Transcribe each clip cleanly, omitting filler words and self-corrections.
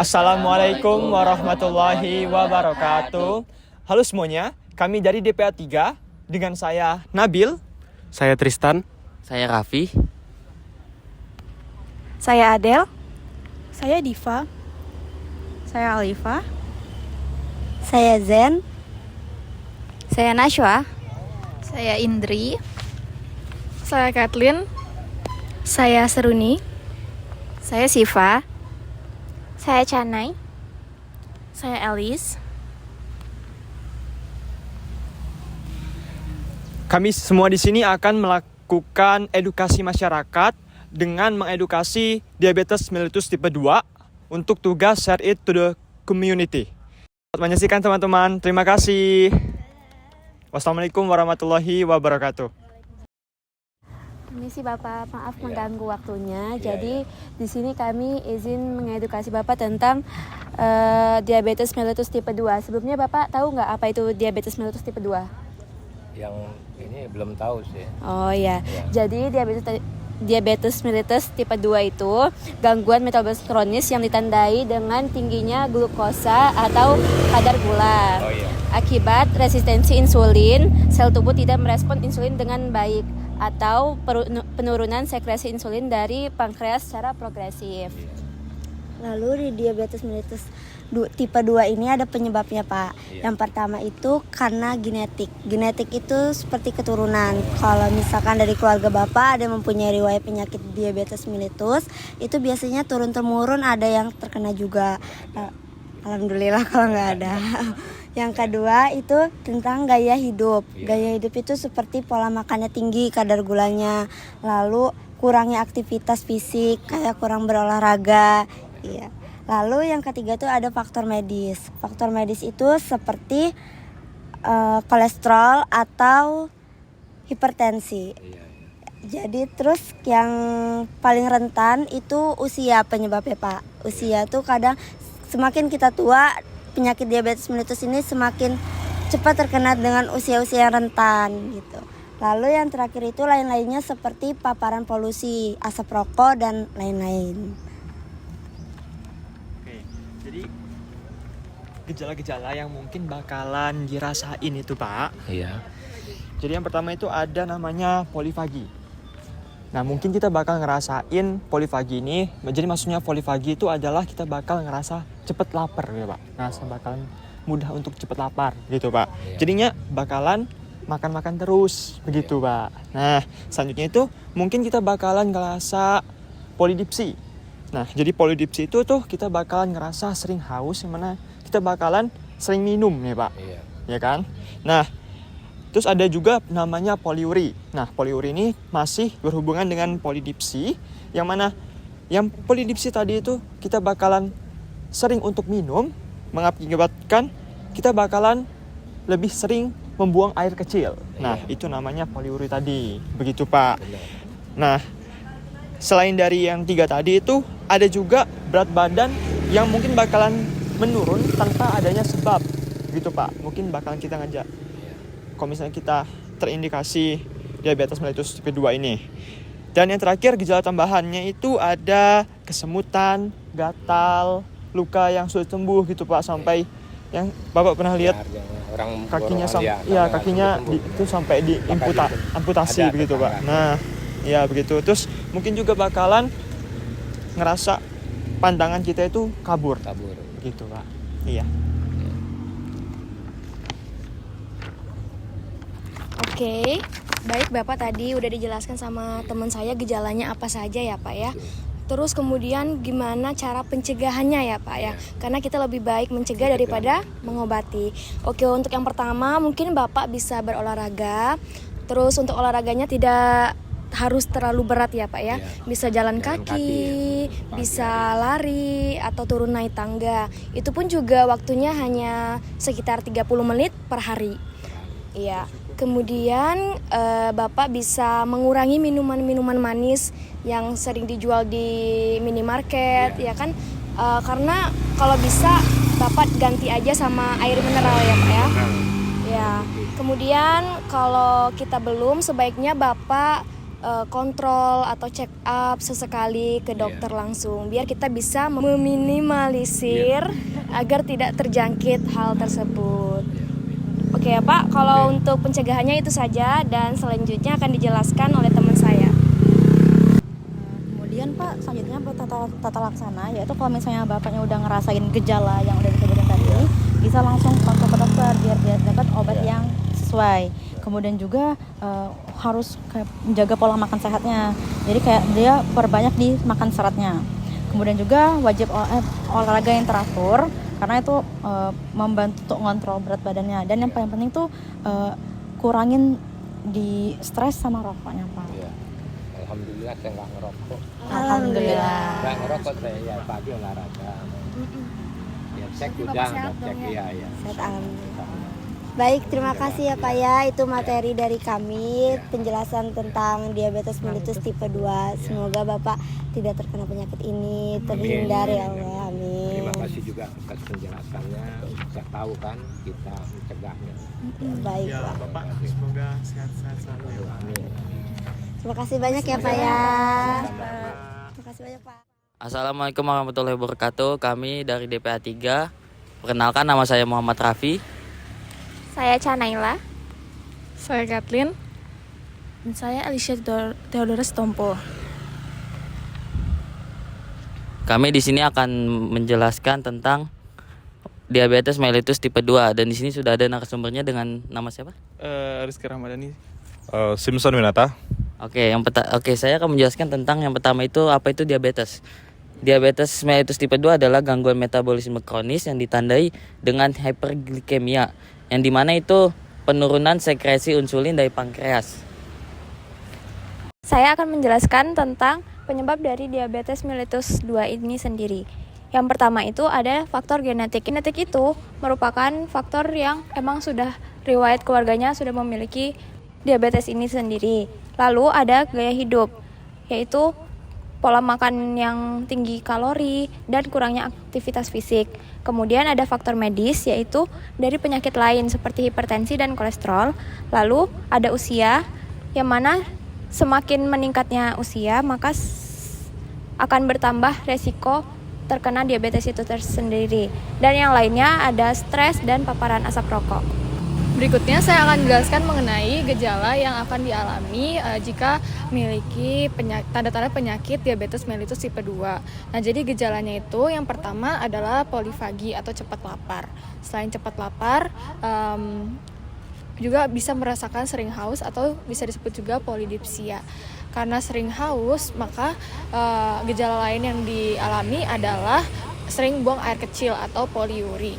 Assalamualaikum warahmatullahi wabarakatuh. Halo semuanya, kami dari DPA 3 dengan saya Nabil, Saya Tristan. Saya Raffi. Saya Adel. Saya Diva. Saya Alifa. Saya Zen. Saya Nashwa. Saya Indri. Saya Kathleen. Saya Seruni. Saya Siva. Saya Canai. Saya Elis. kami semua di sini akan melakukan edukasi masyarakat dengan mengedukasi diabetes mellitus tipe 2 untuk tugas share it to the community. Selamat menyaksikan teman-teman, terima kasih. Wassalamualaikum warahmatullahi wabarakatuh. Permisi Bapak, maaf mengganggu waktunya. Jadi di sini kami izin mengedukasi Bapak tentang diabetes mellitus tipe 2. Sebelumnya Bapak tahu nggak apa itu diabetes mellitus tipe 2? Yang ini belum tahu sih. Oh iya. Jadi diabetes mellitus tipe 2 itu gangguan metabolisme kronis yang ditandai dengan tingginya glukosa atau kadar gula. Akibat resistensi insulin, sel tubuh tidak merespon insulin dengan baik atau penurunan sekresi insulin dari pankreas secara progresif. Lalu di diabetes mellitus tipe 2 ini ada penyebabnya, Pak. Yang pertama itu karena genetik. Genetik itu seperti keturunan. Kalau misalkan dari keluarga Bapak ada yang mempunyai riwayat penyakit diabetes mellitus, itu biasanya turun-temurun, ada yang terkena juga. Alhamdulillah kalau nggak ada. Yang kedua itu tentang gaya hidup. Gaya hidup itu seperti pola makannya tinggi, kadar gulanya, lalu kurangnya aktivitas fisik, kayak kurang berolahraga. Iya. Lalu yang ketiga itu ada faktor medis. Faktor medis itu seperti kolesterol atau hipertensi. Jadi terus yang paling rentan itu usia penyebabnya, Pak. Usia tuh kadang semakin kita tua, penyakit diabetes mellitus ini semakin cepat terkena dengan usia-usia yang rentan gitu. Lalu yang terakhir itu lain-lainnya seperti paparan polusi, asap rokok dan lain-lain. Oke, jadi gejala-gejala yang mungkin bakalan dirasain itu, Pak. Iya. Jadi yang pertama itu ada namanya polifagi. Nah, mungkin kita bakal ngerasain polifagi ini. Jadi maksudnya polifagi itu adalah kita bakal ngerasa cepet lapar ya, Pak. Ngerasa bakalan mudah untuk cepet lapar gitu, Pak. Jadinya bakalan makan-makan terus begitu, Pak. Nah, selanjutnya itu mungkin kita bakalan ngerasa polidipsi. Nah, jadi polidipsi itu tuh kita bakalan ngerasa sering haus, yang mana kita bakalan sering minum ya, Pak. Ya kan? Nah, terus ada juga namanya poliuri. Nah, poliuri ini masih berhubungan dengan polidipsi, yang mana yang polidipsi tadi itu kita bakalan sering untuk minum, mengakibatkan kita bakalan lebih sering membuang air kecil. Nah, itu namanya poliuri tadi. Begitu, Pak. Nah, selain dari yang 3 tadi itu, ada juga berat badan yang mungkin bakalan menurun tanpa adanya sebab. Gitu, Pak. Mungkin bakalan kita ngajak kalau misalnya kita terindikasi diabetes mellitus tipe 2 ini. Dan yang terakhir gejala tambahannya itu ada kesemutan, gatal, luka yang sulit sembuh gitu, Pak, sampai yang Bapak pernah lihat kakinya kakinya itu sampai amputasi begitu, Pak. Nah, ya begitu. Terus mungkin juga bakalan ngerasa pandangan kita itu kabur. Gitu, Pak. Iya. Oke, baik Bapak tadi udah dijelaskan sama teman saya gejalanya apa saja ya, Pak ya. Terus kemudian gimana cara pencegahannya ya, Pak ya. Karena kita lebih baik mencegah daripada mengobati. Oke, untuk yang pertama mungkin Bapak bisa berolahraga. Terus untuk olahraganya tidak harus terlalu berat ya, Pak ya. Bisa jalan kaki, bisa lari atau turun naik tangga. Itu pun juga waktunya hanya sekitar 30 menit per hari. Iya. Kemudian Bapak bisa mengurangi minuman-minuman manis yang sering dijual di minimarket, ya kan? Karena kalau bisa Bapak ganti aja sama air mineral ya, Pak ya. Ya. Kemudian kalau kita belum, sebaiknya Bapak kontrol atau check up sesekali ke dokter langsung, biar kita bisa meminimalisir agar tidak terjangkit hal tersebut. Oke ya Pak, kalau untuk pencegahannya itu saja, dan selanjutnya akan dijelaskan oleh teman saya. Kemudian Pak, selanjutnya tata laksana, yaitu kalau misalnya Bapaknya udah ngerasain gejala yang udah disebutkan tadi, bisa langsung konsul ke dokter biar dia dapat obat yang sesuai. Kemudian juga harus menjaga pola makan sehatnya. Jadi kayak dia perbanyak di makan seratnya. Kemudian juga wajib olahraga yang teratur, karena itu membantu untuk ngontrol berat badannya. Dan yang paling penting tuh kurangin di stres sama rokoknya Pak. Iya. Alhamdulillah saya nggak ngerokok. Alhamdulillah. Nggak ngerokok saya ya pagi olahraga. Ya cek udah cek iya. Sehat, alhamdulillah. Baik, terima kasih ya Pak ya. Itu materi dari kami, penjelasan tentang diabetes mellitus tipe 2. Semoga Bapak tidak terkena penyakit ini, terhindar ya Allah. Amin. Terima kasih juga atas penjelasannya. Saya tahu kan kita mencegahnya. Baik Ya Pak. Bapak, semoga sehat-sehat selalu ya Pak. Amin. Terima kasih banyak ya Pak ya. Terima kasih banyak Pak. Assalamualaikum warahmatullahi wabarakatuh. Kami dari DPA 3. Perkenalkan, nama saya Muhammad Raffi. Saya Canaila. Saya Kathleen. Dan saya Alicia Theodorus Tompo. Kami di sini akan menjelaskan tentang diabetes mellitus tipe 2, dan di sini sudah ada narasumbernya dengan nama siapa? Rizky Rahmadani. Simpson Winata. Oke, saya akan menjelaskan tentang yang pertama itu apa itu diabetes. Diabetes mellitus tipe 2 adalah gangguan metabolisme kronis yang ditandai dengan hiperglikemia, yang dimana itu penurunan sekresi insulin dari pankreas. Saya akan menjelaskan tentang penyebab dari diabetes mellitus 2 ini sendiri. Yang pertama itu ada faktor genetik. Genetik itu merupakan faktor yang emang sudah riwayat keluarganya sudah memiliki diabetes ini sendiri. Lalu ada gaya hidup, yaitu pola makan yang tinggi kalori dan kurangnya aktivitas fisik. Kemudian ada faktor medis, yaitu dari penyakit lain seperti hipertensi dan kolesterol. Lalu ada usia, yang mana semakin meningkatnya usia maka akan bertambah resiko terkena diabetes itu tersendiri. Dan yang lainnya ada stres dan paparan asap rokok. Berikutnya saya akan menjelaskan mengenai gejala yang akan dialami jika memiliki tanda-tanda penyakit diabetes mellitus tipe 2. Nah, jadi gejalanya itu yang pertama adalah polifagi atau cepat lapar. Selain cepat lapar, juga bisa merasakan sering haus atau bisa disebut juga polidipsia. Karena sering haus, maka gejala lain yang dialami adalah sering buang air kecil atau poliuri.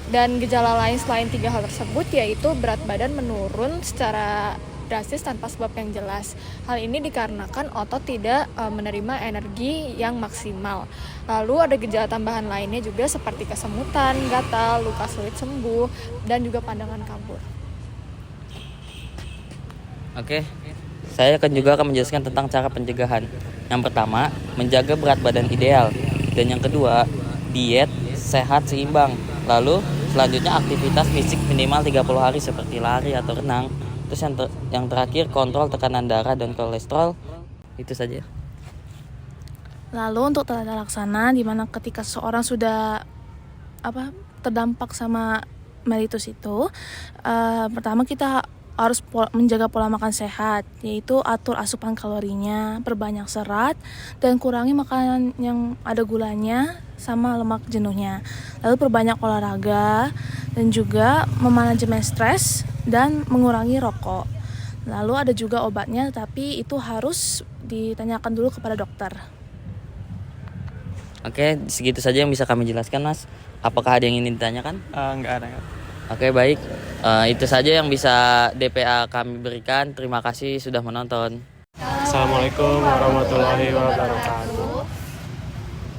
Dan gejala lain selain 3 hal tersebut yaitu berat badan menurun secara drastis tanpa sebab yang jelas. Hal ini dikarenakan otot tidak menerima energi yang maksimal. Lalu ada gejala tambahan lainnya juga seperti kesemutan, gatal, luka sulit sembuh, dan juga pandangan kabur. Oke, saya akan menjelaskan tentang cara pencegahan. Yang pertama, menjaga berat badan ideal. Dan yang kedua, diet sehat seimbang. Lalu selanjutnya aktivitas fisik minimal 30 hari seperti lari atau renang. Terus yang terakhir, kontrol tekanan darah dan kolesterol. Itu saja. Lalu untuk tata laksana, di mana ketika seseorang sudah terdampak sama mellitus itu, pertama kita harus menjaga pola makan sehat, yaitu atur asupan kalorinya, perbanyak serat, dan kurangi makanan yang ada gulanya sama lemak jenuhnya. Lalu perbanyak olahraga, dan juga memanajemen stres, dan mengurangi rokok. Lalu ada juga obatnya, tapi itu harus ditanyakan dulu kepada dokter. Oke, segitu saja yang bisa kami jelaskan, Mas. Apakah ada yang ingin ditanyakan? Enggak ada. Oke, baik. Itu saja yang bisa DPA kami berikan. Terima kasih sudah menonton. Assalamualaikum warahmatullahi wabarakatuh.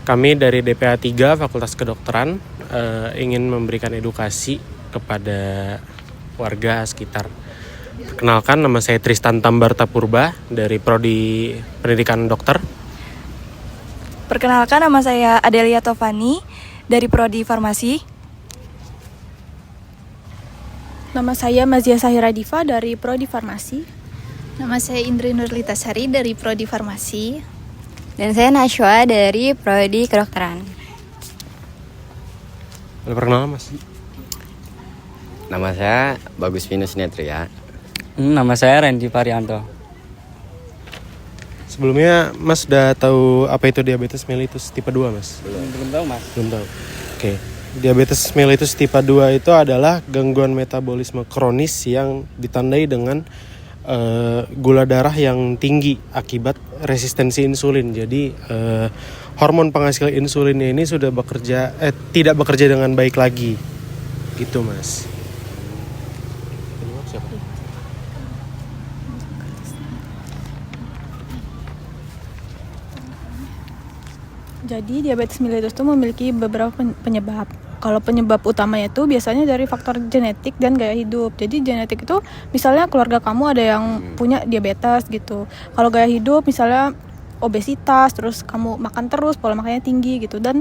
Kami dari DPA 3 Fakultas Kedokteran ingin memberikan edukasi kepada warga sekitar. Perkenalkan, nama saya Tristan Tambarta Purba dari Prodi Pendidikan Dokter. Perkenalkan, nama saya Adelia Tovani dari Prodi Farmasi. Nama saya Mazia Sahira Diva dari Prodi Farmasi. Nama saya Indri Nurlitasari dari Prodi Farmasi. Dan saya Nashwa dari Prodi Kedokteran. Boleh perkenalan Mas? Nama saya Bagus Vinus Netria. Nama saya Randy Parianto. Sebelumnya Mas udah tahu apa itu diabetes mellitus tipe 2 Mas? Belum tahu Mas. Belum tahu. Oke. Diabetes mellitus tipe 2 itu adalah gangguan metabolisme kronis yang ditandai dengan gula darah yang tinggi akibat resistensi insulin. Jadi hormon penghasil insulinnya ini sudah tidak bekerja dengan baik lagi. Gitu Mas. Jadi diabetes mellitus itu memiliki beberapa penyebab. Kalau penyebab utamanya itu biasanya dari faktor genetik dan gaya hidup. Jadi genetik itu misalnya keluarga kamu ada yang punya diabetes gitu. Kalau gaya hidup misalnya obesitas, terus kamu makan terus, pola makannya tinggi gitu, dan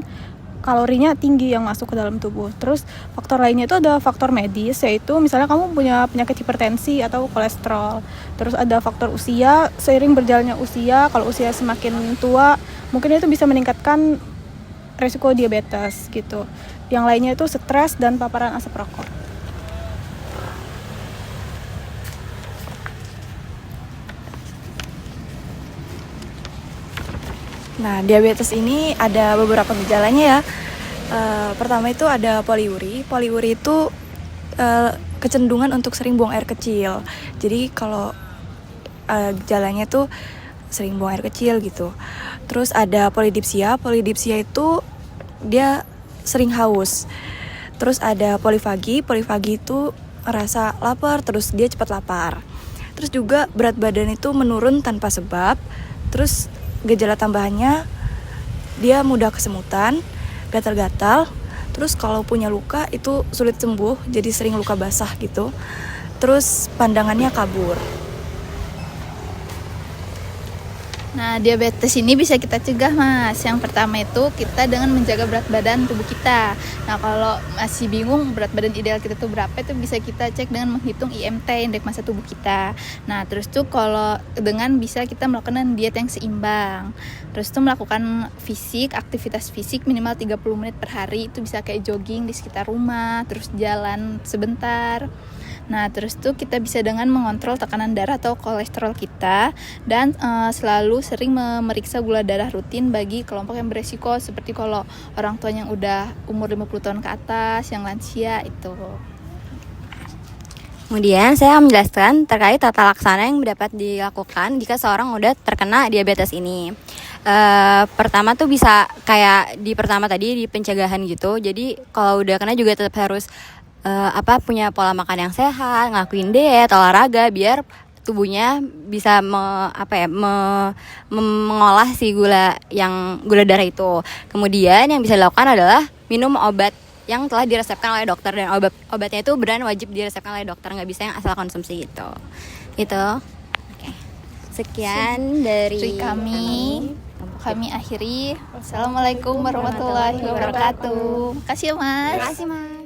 kalorinya tinggi yang masuk ke dalam tubuh. Terus faktor lainnya itu ada faktor medis, yaitu misalnya kamu punya penyakit hipertensi atau kolesterol. Terus ada faktor usia, seiring berjalannya usia, kalau usia semakin tua mungkin itu bisa meningkatkan resiko diabetes gitu. Yang lainnya itu stres dan paparan asap rokok. Nah, diabetes ini ada beberapa gejalanya ya. Pertama itu ada poliuri. Poliuri itu kecenderungan untuk sering buang air kecil. Jadi kalau gejalanya tuh sering buang air kecil gitu. Terus ada polidipsia. Polidipsia itu dia sering haus. Terus ada polifagi. Polifagi itu rasa lapar, terus dia cepat lapar. Terus juga berat badan itu menurun tanpa sebab. Terus gejala tambahannya dia mudah kesemutan, gatal-gatal. Terus kalau punya luka itu sulit sembuh, jadi sering luka basah gitu. Terus pandangannya kabur. Nah, diabetes ini bisa kita cegah, Mas. Yang pertama itu kita dengan menjaga berat badan tubuh kita. Nah, kalau masih bingung berat badan ideal kita tuh berapa, itu bisa kita cek dengan menghitung IMT, indeks massa tubuh kita. Nah, terus tuh kalau dengan bisa kita melakukan diet yang seimbang. Terus tuh melakukan aktivitas fisik minimal 30 menit per hari. Itu bisa kayak jogging di sekitar rumah, terus jalan sebentar. Nah, terus tuh kita bisa dengan mengontrol tekanan darah atau kolesterol kita, dan selalu sering memeriksa gula darah rutin bagi kelompok yang beresiko, seperti kalau orang tua yang udah umur 50 tahun ke atas, yang lansia itu. Kemudian saya menjelaskan terkait tata laksana yang dapat dilakukan jika seorang udah terkena diabetes ini. Pertama tuh bisa kayak di pertama tadi di pencegahan gitu. Jadi kalau udah kena juga tetap harus punya pola makan yang sehat, ngelakuin diet, olahraga biar tubuhnya bisa mengolah si gula darah itu. Kemudian yang bisa dilakukan adalah minum obat yang telah diresepkan oleh dokter, dan obatnya itu benar wajib diresepkan oleh dokter, nggak bisa yang asal konsumsi gitu. Oke. Sekian dari kami akhiri. Wassalamualaikum warahmatullahi wabarakatuh. Makasih ya Mas. Terima kasih Mas.